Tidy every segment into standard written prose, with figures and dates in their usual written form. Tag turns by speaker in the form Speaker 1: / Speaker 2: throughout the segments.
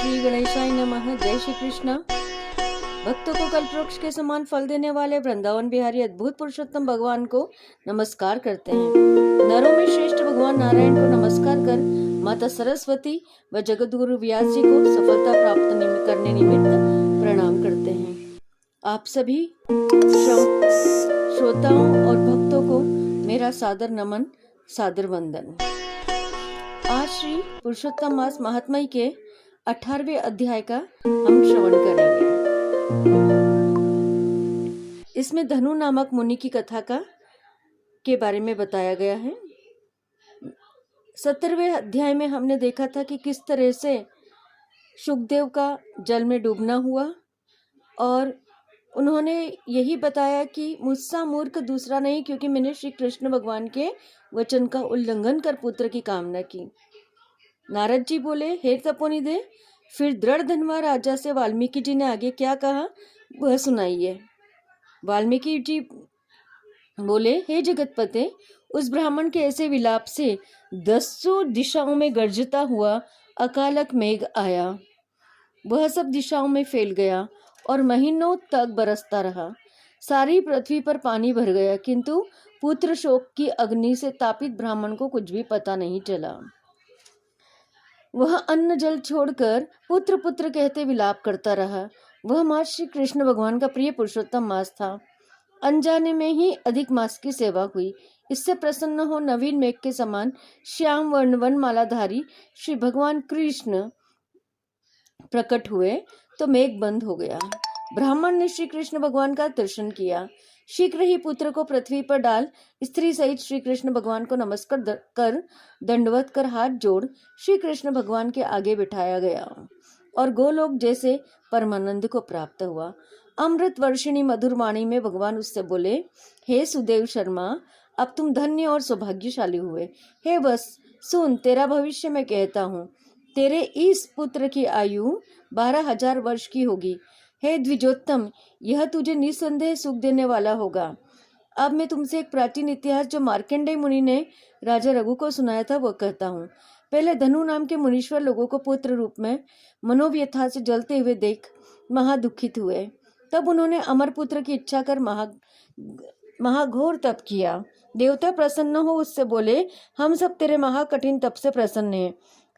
Speaker 1: श्री गणेशाय नमः। जय श्री कृष्ण। भक्तों को कल्पवृक्ष के समान फल देने वाले वृंदावन बिहारी अद्भुत पुरुषोत्तम भगवान को नमस्कार करते हैं। नरों में श्रेष्ठ भगवान नारायण को नमस्कार कर माता सरस्वती व जगतगुरु व्यास जी को सफलता प्राप्त करने निमित्त प्रणाम करते हैं। आप सभी श्रोताओं और भक्तों को मेरा सादर नमन, सादर वंदन। आज श्री पुरुषोत्तम मास महात्म्य के 18वें अध्याय का हम श्रवण करेंगे। इसमें धनु नामक मुनि की कथा के बारे में बताया गया है। 17वें अध्याय में हमने देखा था कि किस तरह से शुकदेव का जल में डूबना हुआ और उन्होंने यही बताया कि मुझसा मूर्ख दूसरा नहीं, क्योंकि मैंने श्री कृष्ण भगवान के वचन का उल्लंघन कर पुत्र की कामना की। नारद जी बोले, हे तपोनिधे, फिर दृढ़ धनवा राजा से वाल्मीकि जी ने आगे क्या कहा वह सुनाइए। वाल्मीकि जी बोले, हे जगतपते, उस ब्राह्मण के ऐसे विलाप से 10 दिशाओं में गर्जता हुआ अकालक मेघ आया। वह सब दिशाओं में फैल गया और महीनों तक बरसता रहा। सारी पृथ्वी पर पानी भर गया, किंतु पुत्र शोक की अग्नि से तापित ब्राह्मण को कुछ भी पता नहीं चला। वह अन्न जल छोड़कर पुत्र पुत्र कहते विलाप करता रहा। वह मास श्री कृष्ण भगवान का प्रिय पुरुषोत्तम मास था। अनजाने में ही अधिक मास की सेवा हुई। इससे प्रसन्न हो नवीन मेघ के समान श्याम वर्ण वन मालाधारी श्री भगवान कृष्ण प्रकट हुए तो मेघ बंद हो गया। ब्राह्मण ने श्री कृष्ण भगवान का दर्शन किया। शीघ्र ही पुत्र को पृथ्वी पर डाल स्त्री सहित श्री कृष्ण भगवान को नमस्कार कर दंडवत कर हाथ जोड़ श्री कृष्ण भगवान के आगे बिठाया गया और गोलोक जैसे परमानंद को प्राप्त हुआ। अमृत वर्षिणी मधुर वाणी में भगवान उससे बोले, हे सुदेव शर्मा, अब तुम धन्य और सौभाग्यशाली हुए। हे बस सुन, तेरा भविष्य मैं कहता हूँ। तेरे इस पुत्र की आयु 12,000 वर्ष की होगी। हे द्विजोत्तम, यह तुझे निस्संदेह सुख देने वाला होगा। अब मैं तुमसे एक प्राचीन इतिहास जो मार्कंडेय मुनि ने राजा रघु को सुनाया था वह कहता हूँ। पहले धनु नाम के मुनीश्वर लोगों को पुत्र रूप में मनोव्यथा से जलते हुए देख महादुखित हुए। तब उन्होंने अमर पुत्र की इच्छा कर महाघोर तप किया। देवता प्रसन्न हो उससे बोले, हम सब तेरे महाकठिन तप से प्रसन्न हैं।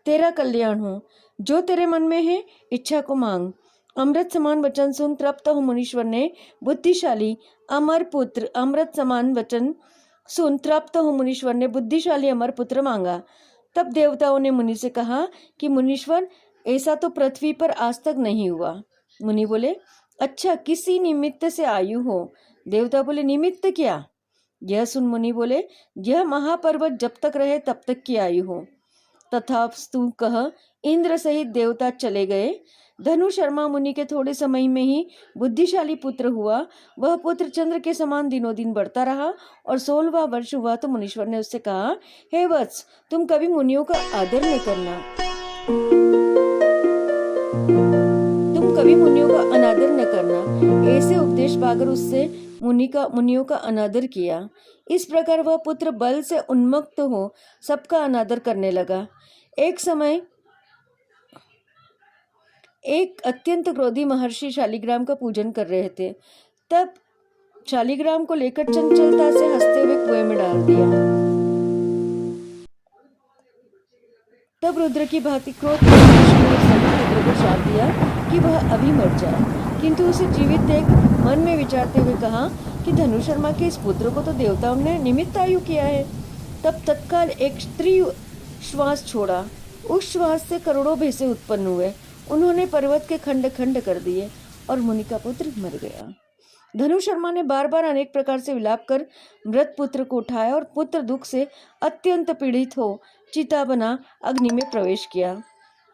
Speaker 1: तेरा कल्याण हो, जो तेरे मन में है इच्छा को मांग। अमृत समान वचन सुन तृप्त हो मुनीश्वर ने बुद्धिशाली अमर पुत्र अमृत समान वचन सुन तृप्त हो मुनीश्वर ने बुद्धिशाली अमर पुत्र मांगा। तब देवताओं ने मुनि से कहा कि मुनीश्वर, ऐसा तो पृथ्वी पर आज तक नहीं हुआ। मुनि बोले, अच्छा, किसी निमित्त से आयु हो। देवता बोले, निमित्त क्या? यह सुन मुनि बोले, यह महापर्वत जब तक रहे तब तक की आयु हो। तथास्तु कह इंद्र सहित देवता चले गए। धनु शर्मा मुनि के थोड़े समय में ही बुद्धिशाली पुत्र हुआ। वह पुत्र चंद्र के समान दिनों दिन बढ़ता रहा और 16वां वर्ष हुआ तो मुनीश्वर ने उससे कहा, हे वत्स, तुम कभी मुनियों का आदर न करना, तुम कभी मुनियों का अनादर न करना। ऐसे उपदेश पाकर उससे मुनियों का अनादर किया। इस प्रकार वह पुत्र बल से उन्मत्त हो सबका अनादर करने लगा। एक समय एक अत्यंत क्रोधी महर्षि शालिग्राम का पूजन कर रहे थे। तब शालिग्राम को लेकर चंचलता से हंसते हुए कुएं में डाल दिया। तब रुद्र की भांति क्रोध में महर्षि ने रुद्र को श्राप दिया कि वह अभी मर जाए, किंतु उसे जीवित देख मन में विचारते हुए कहा कि धनु शर्मा के इस पुत्र को तो देवताओं ने निमित्त आयु किया है। तब तत्काल एक स्त्री श्वास छोड़ा। उस श्वास से करोड़ों भैंसे उत्पन्न हुए। उन्होंने पर्वत के खंड खंड कर दिए और मुनि का पुत्र मर गया। धनु शर्मा ने बार बार अनेक प्रकार से विलाप कर मृत पुत्र को उठाया और पुत्र दुख से अत्यंत पीड़ित हो चिता बना अग्नि में प्रवेश किया।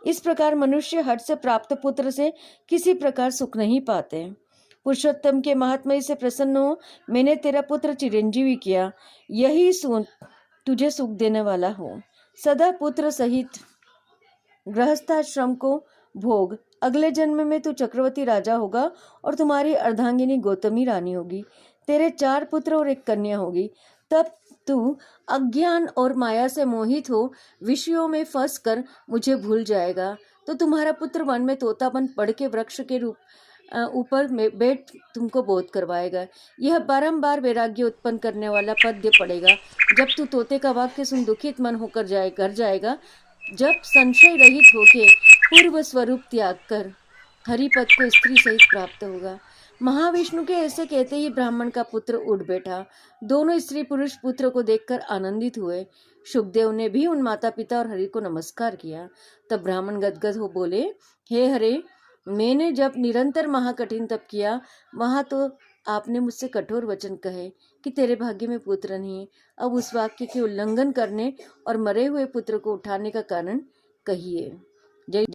Speaker 1: इस प्रकार मनुष्य हठ से प्राप्त पुत्र से किसी प्रकार सुख नहीं पाते। पुरुषोत्तम के महात्म्य से प्रसन्न हो मैंने तेरा पुत्र चिरंजीवी किया, यही सुन तुझे सुख देने वाला हो। सदा पुत्र सहित गृहस्थाश्रम को भोग। अगले जन्म में तू चक्रवर्ती राजा होगा और तुम्हारी अर्धांगिनी गौतमी रानी होगी। तेरे 4 पुत्र और 1 कन्या होगी। तब तू अज्ञान और माया से मोहित हो विषयों में फंस कर मुझे भूल जाएगा। तो तुम्हारा पुत्र वन में तोतापन पढ़ के वृक्ष के रूप ऊपर में बैठ तुमको बोध करवाएगा। यह बारंबार वैराग्य उत्पन्न करने वाला पद्य पड़ेगा। जब तू तोते का वाक्य सुन दुखित मन होकर कर जाएगा, जब संशय रहित होके पूर्व स्वरूप त्याग कर हरिपद को स्त्री सहित प्राप्त होगा। महाविष्णु के ऐसे कहते ही ब्राह्मण का पुत्र उठ बैठा। दोनों स्त्री पुरुष पुत्र को देखकर आनंदित हुए। शुकदेव ने भी उन माता पिता और हरि को नमस्कार किया। तब ब्राह्मण गदगद हो बोले, हे हरे, मैंने जब निरंतर महाकठिन तप किया, वहां तो आपने मुझसे कठोर वचन कहे कि तेरे भाग्य में पुत्र नहीं। अब उस वाक्य के उल्लंघन करने और मरे हुए पुत्र को उठाने का कारण कहिए। जय